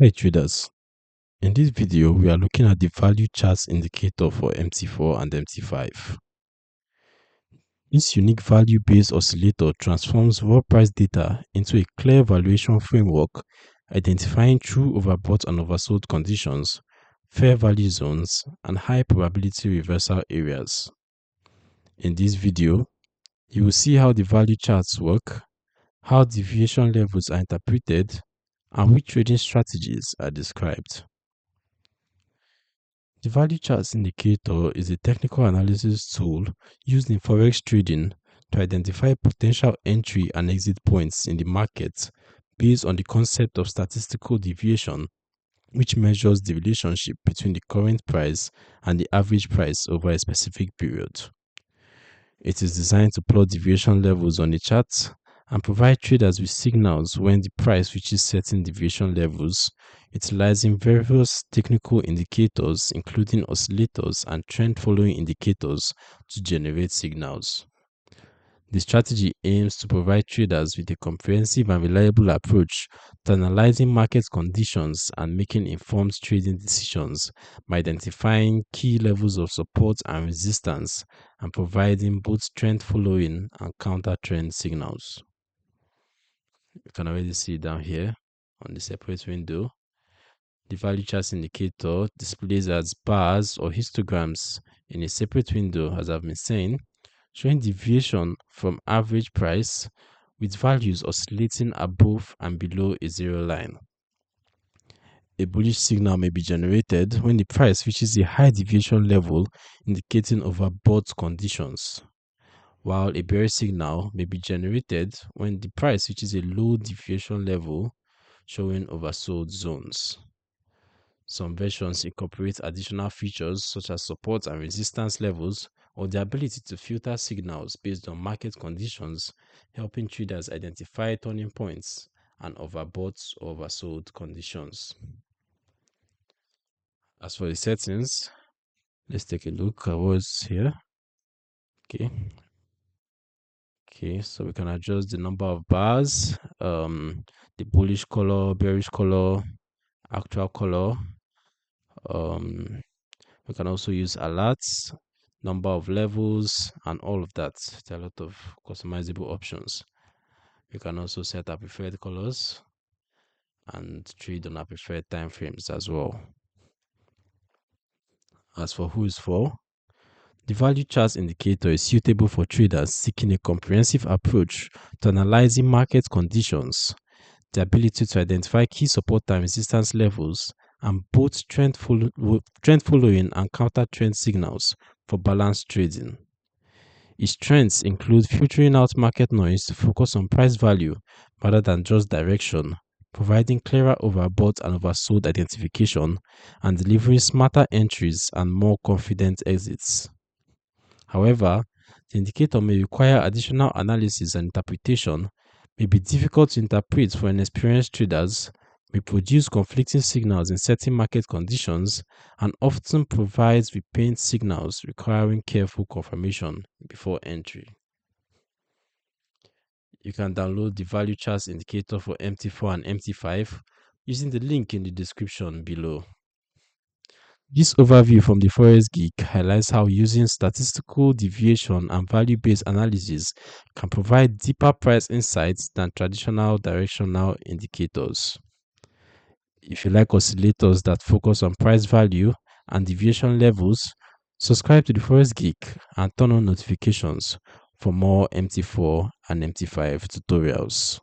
Hey traders, in this video we are looking at the value charts indicator for MT4 and MT5. This unique value-based oscillator transforms raw price data into a clear valuation framework, identifying true overbought and oversold conditions, fair value zones, and high probability reversal areas. In this video, you will see how the value charts work, how deviation levels are interpreted, and which trading strategies are described. The value charts indicator is a technical analysis tool used in forex trading to identify potential entry and exit points in the market based on the concept of statistical deviation, which measures the relationship between the current price and the average price over a specific period. It is designed to plot deviation levels on the chart and provide traders with signals when the price reaches certain deviation levels, utilizing various technical indicators including oscillators and trend following indicators to generate signals. The strategy aims to provide traders with a comprehensive and reliable approach to analyzing market conditions and making informed trading decisions by identifying key levels of support and resistance and providing both trend following and counter trend signals. You can already see down here on the separate window. The value chart indicator displays as bars or histograms in a separate window, as I've been saying, showing deviation from average price with values oscillating above and below a zero line. A bullish signal may be generated when the price reaches a high deviation level indicating overbought conditions, while a bearish signal may be generated when the price reaches a low deviation level showing oversold zones. Some versions incorporate additional features such as support and resistance levels or the ability to filter signals based on market conditions, helping traders identify turning points and overbought or oversold conditions. As for the settings, let's take a look at what's here. Okay, so we can adjust the number of bars, the bullish color, bearish color, actual color. We can also use alerts, number of levels, and all of that. There are a lot of customizable options. We can also set our preferred colors and trade on our preferred time frames as well. As for who is for, the value charts indicator is suitable for traders seeking a comprehensive approach to analyzing market conditions, the ability to identify key support and resistance levels, and both trend following and counter trend signals for balanced trading. Its strengths include filtering out market noise to focus on price value rather than just direction, providing clearer overbought and oversold identification, and delivering smarter entries and more confident exits. However, the indicator may require additional analysis and interpretation, may be difficult to interpret for inexperienced traders, may produce conflicting signals in certain market conditions, and often provides repaint signals requiring careful confirmation before entry. You can download the value charts indicator for MT4 and MT5 using the link in the description below. This overview from the Forex Geek highlights how using statistical deviation and value-based analysis can provide deeper price insights than traditional directional indicators. If you like oscillators that focus on price value and deviation levels, subscribe to the Forex Geek and turn on notifications for more MT4 and MT5 tutorials.